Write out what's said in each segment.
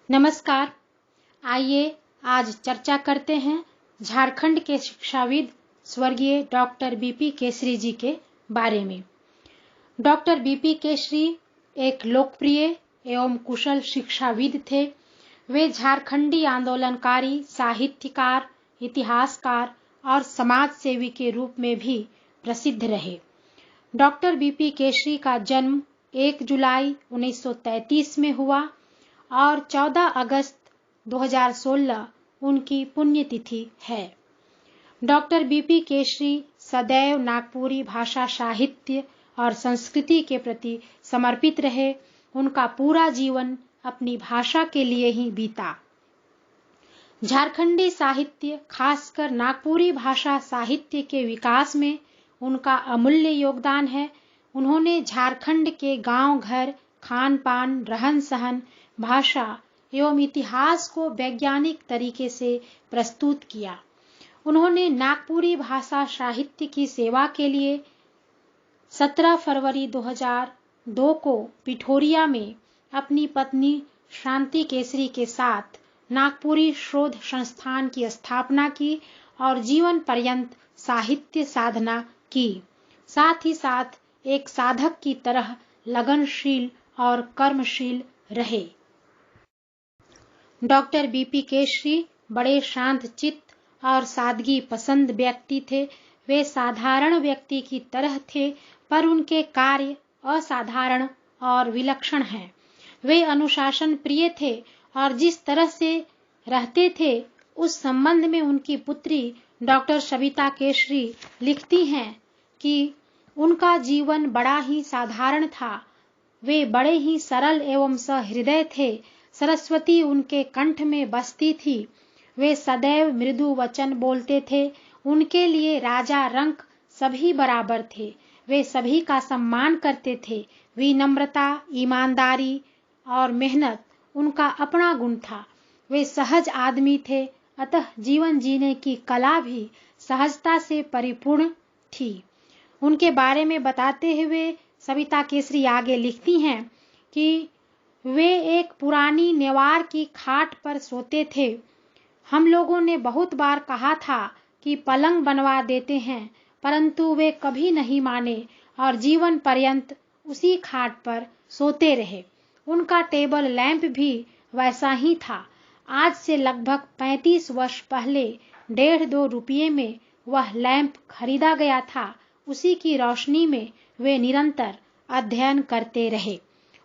नमस्कार। आइए आज चर्चा करते हैं झारखंड के शिक्षाविद स्वर्गीय डॉक्टर बीपी केसरी जी के बारे में। डॉक्टर बीपी केसरी एक लोकप्रिय एवं कुशल शिक्षाविद थे। वे झारखंडी आंदोलनकारी, साहित्यकार, इतिहासकार और समाज सेवी के रूप में भी प्रसिद्ध रहे। डॉक्टर बीपी केसरी का जन्म 1 जुलाई 1933 में हुआ और 14 अगस्त 2016 उनकी पुण्यतिथि है। डॉक्टर बीपी केसरी सदैव नागपुरी भाषा, साहित्य और संस्कृति के प्रति समर्पित रहे। उनका पूरा जीवन अपनी भाषा के लिए ही बीता। झारखंडी साहित्य, खासकर नागपुरी भाषा साहित्य के विकास में उनका अमूल्य योगदान है। उन्होंने झारखंड के गांव घर, खान पान, रहन सहन, भाषा एवं इतिहास को वैज्ञानिक तरीके से प्रस्तुत किया। उन्होंने नागपुरी भाषा साहित्य की सेवा के लिए 17 फरवरी 2002 को पिठोरिया में अपनी पत्नी शांति केसरी के साथ नागपुरी शोध संस्थान की स्थापना की और जीवन पर्यंत साहित्य साधना की। साथ ही साथ एक साधक की तरह लगनशील और कर्मशील रहे। डॉक्टर बीपी केसरी बड़े शांत चित्त और सादगी पसंद व्यक्ति थे। वे साधारण व्यक्ति की तरह थे, पर उनके कार्य असाधारण और विलक्षण हैं। वे अनुशासन प्रिय थे और जिस तरह से रहते थे उस संबंध में उनकी पुत्री डॉक्टर सविता केसरी लिखती हैं कि उनका जीवन बड़ा ही साधारण था। वे बड़े ही सरल एवं सहृदय थे। सरस्वती उनके कंठ में बसती थी। वे सदैव मृदु वचन बोलते थे। उनके लिए राजा रंक सभी बराबर थे। वे सभी का सम्मान करते थे। विनम्रता, ईमानदारी और मेहनत उनका अपना गुण था। वे सहज आदमी थे, अतः जीवन जीने की कला भी सहजता से परिपूर्ण थी। उनके बारे में बताते हुए सविता केसरी आगे लिखती हैं कि वे एक पुरानी नेवार की खाट पर सोते थे। हम लोगों ने बहुत बार कहा था कि पलंग बनवा देते हैं, परंतु वे कभी नहीं माने और जीवन पर्यंत उसी खाट पर सोते रहे। उनका टेबल लैंप भी वैसा ही था। आज से लगभग 35 वर्ष पहले 1.5-2 रुपये में वह लैंप खरीदा गया था। उसी की रोशनी में वे निरंतर अध्ययन करते रहे।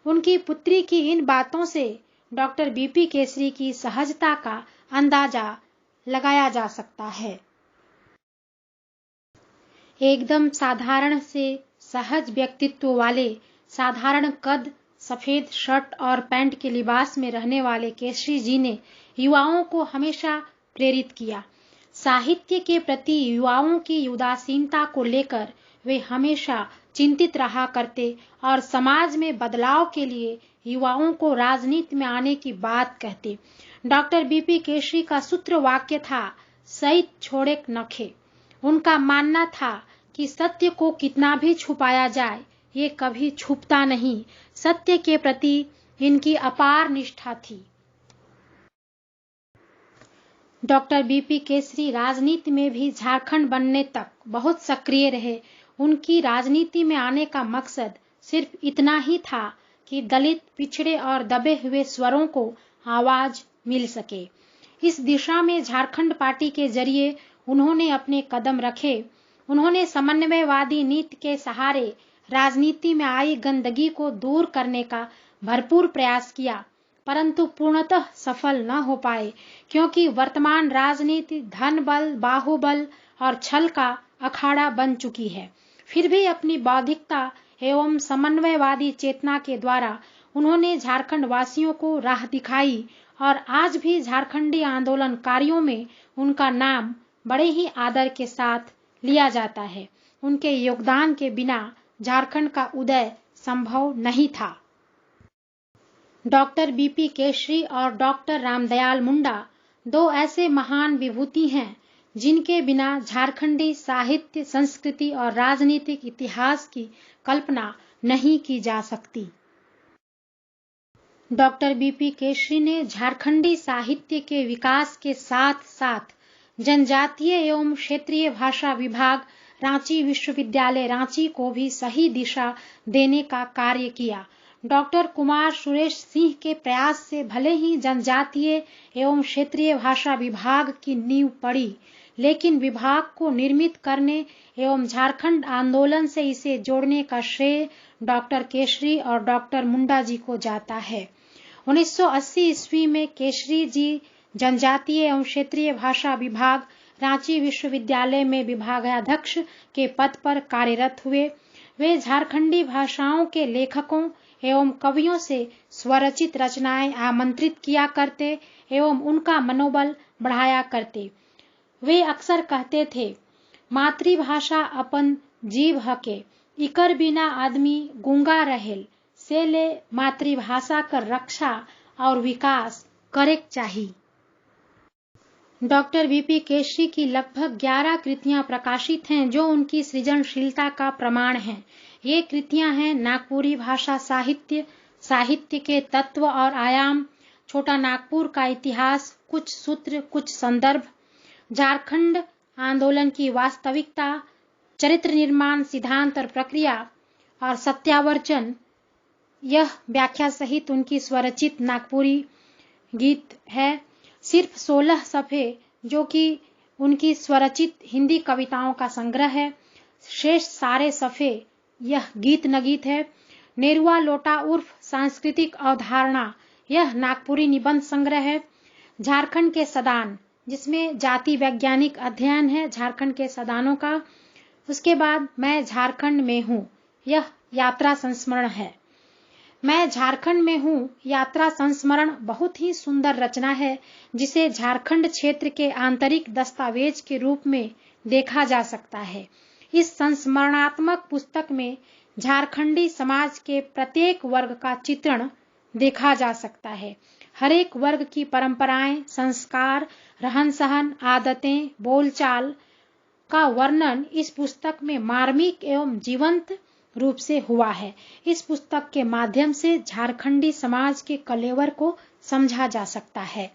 उनकी पुत्री की इन बातों से डॉक्टर बीपी केसरी की सहजता का अंदाजा लगाया जा सकता है। एकदम साधारण से सहज व्यक्तित्व वाले, साधारण कद, सफेद शर्ट और पैंट के लिबास में रहने वाले केसरी जी ने युवाओं को हमेशा प्रेरित किया। साहित्य के प्रति युवाओं की उदासीनता को लेकर वे हमेशा चिंतित रहा करते और समाज में बदलाव के लिए युवाओं को राजनीति में आने की बात कहते। डॉक्टर बीपी केसरी का सूत्र वाक्य था, सईत छोड़े नखे। उनका मानना था कि सत्य को कितना भी छुपाया जाए, ये कभी छुपता नहीं। सत्य के प्रति इनकी अपार निष्ठा थी। डॉक्टर बीपी केसरी राजनीति में भी झारखंड बनने तक बहुत सक्रिय रहे। उनकी राजनीति में आने का मकसद सिर्फ इतना ही था कि दलित, पिछड़े और दबे हुए स्वरों को आवाज मिल सके। इस दिशा में झारखंड पार्टी के जरिए उन्होंने अपने कदम रखे। उन्होंने समन्वयवादी नीति के सहारे राजनीति में आई गंदगी को दूर करने का भरपूर प्रयास किया, परंतु पूर्णतः सफल न हो पाए, क्योंकि वर्तमान राजनीति धन बल, बाहुबल और छल का अखाड़ा बन चुकी है। फिर भी अपनी बौद्धिकता एवं समन्वयवादी चेतना के द्वारा उन्होंने झारखंड वासियों को राह दिखाई और आज भी झारखंडी आंदोलनकारियों में उनका नाम बड़े ही आदर के साथ लिया जाता है। उनके योगदान के बिना झारखंड का उदय संभव नहीं था। डॉक्टर बीपी केसरी और डॉक्टर रामदयाल मुंडा दो ऐसे महान विभूति हैं जिनके बिना झारखंडी साहित्य, संस्कृति और राजनीतिक इतिहास की कल्पना नहीं की जा सकती। डॉक्टर बीपी केसरी ने झारखंडी साहित्य के विकास के साथ साथ जनजातीय एवं क्षेत्रीय भाषा विभाग रांची विश्वविद्यालय रांची को भी सही दिशा देने का कार्य किया। डॉक्टर कुमार सुरेश सिंह के प्रयास से भले ही जनजातीय एवं क्षेत्रीय भाषा विभाग की नींव पड़ी, लेकिन विभाग को निर्मित करने एवं झारखंड आंदोलन से इसे जोड़ने का श्रेय डॉक्टर केसरी और डॉक्टर मुंडा जी को जाता है। 1980 ईस्वी में केसरी जी जनजातीय एवं क्षेत्रीय भाषा विभाग रांची विश्वविद्यालय में विभागाध्यक्ष के पद पर कार्यरत हुए। वे झारखंडी भाषाओं के लेखकों एवं कवियों से स्वरचित रचनाएं आमंत्रित किया करते एवं उनका मनोबल बढ़ाया करते। वे अक्सर कहते थे, मातृभाषा अपन जीव हके, इकर बिना आदमी गूंगा रहेल, से ले मातृभाषा कर रक्षा और विकास करेक चाहिए। डॉक्टर बीपी केसरी की लगभग 11 कृतियां प्रकाशित हैं जो उनकी सृजनशीलता का प्रमाण हैं। ये कृतियां हैं नागपुरी भाषा साहित्य, साहित्य के तत्व और आयाम, छोटा नागपुर का इतिहास, कुछ सूत्र कुछ संदर्भ, झारखंड आंदोलन की वास्तविकता, चरित्र निर्माण सिद्धांत और प्रक्रिया और सत्यावर्चन। यह व्याख्या सहित उनकी स्वरचित नागपुरी गीत है। सिर्फ 16 सफ़े जो कि उनकी स्वरचित हिंदी कविताओं का संग्रह है। शेष सारे सफ़े यह गीत नगीत है। नेरुआ लोटा उर्फ सांस्कृतिक अवधारणा, यह नागपुरी निबंध संग्रह है। झारखंड के सदान, जिसमें जाति वैज्ञानिक अध्ययन है झारखंड के सदानों का। उसके बाद मैं झारखंड में हूँ, यह यात्रा संस्मरण है। मैं झारखंड में हूँ यात्रा संस्मरण बहुत ही सुंदर रचना है, जिसे झारखंड क्षेत्र के आंतरिक दस्तावेज के रूप में देखा जा सकता है। इस संस्मरणात्मक पुस्तक में झारखंडी समाज के प्रत्येक वर्ग का चित्रण देखा जा सकता है। हर एक वर्ग की परंपराएं, संस्कार, रहन सहन, आदतें, बोलचाल का वर्णन इस पुस्तक में मार्मिक एवं जीवंत रूप से हुआ है। इस पुस्तक के माध्यम से झारखंडी समाज के कलेवर को समझा जा सकता है।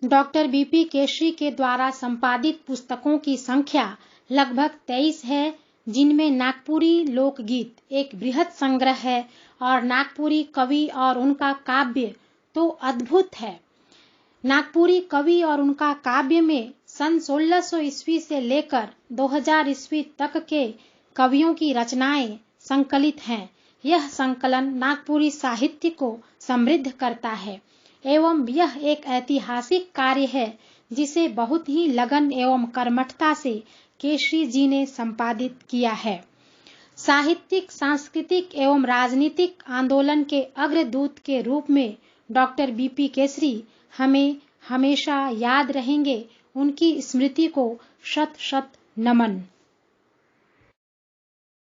डॉक्टर बीपी केसरी के द्वारा संपादित पुस्तकों की संख्या लगभग 23 है, जिनमें नागपुरी लोकगीत एक बृहद संग्रह है और नागपुरी कवि और उनका काव्य तो अद्भुत है। नागपुरी कवि और उनका काव्य में सन 1600 ईस्वी से लेकर 2000 ईस्वी तक के कवियों की रचनाएं संकलित हैं। यह संकलन नागपुरी साहित्य को समृद्ध करता है एवं यह एक ऐतिहासिक कार्य है जिसे बहुत ही लगन एवं कर्मठता से केसरी जी ने संपादित किया है। साहित्यिक, सांस्कृतिक एवं राजनीतिक आंदोलन के अग्रदूत के रूप में डॉक्टर बीपी केसरी हमें हमेशा याद रहेंगे। उनकी स्मृति को शत शत नमन।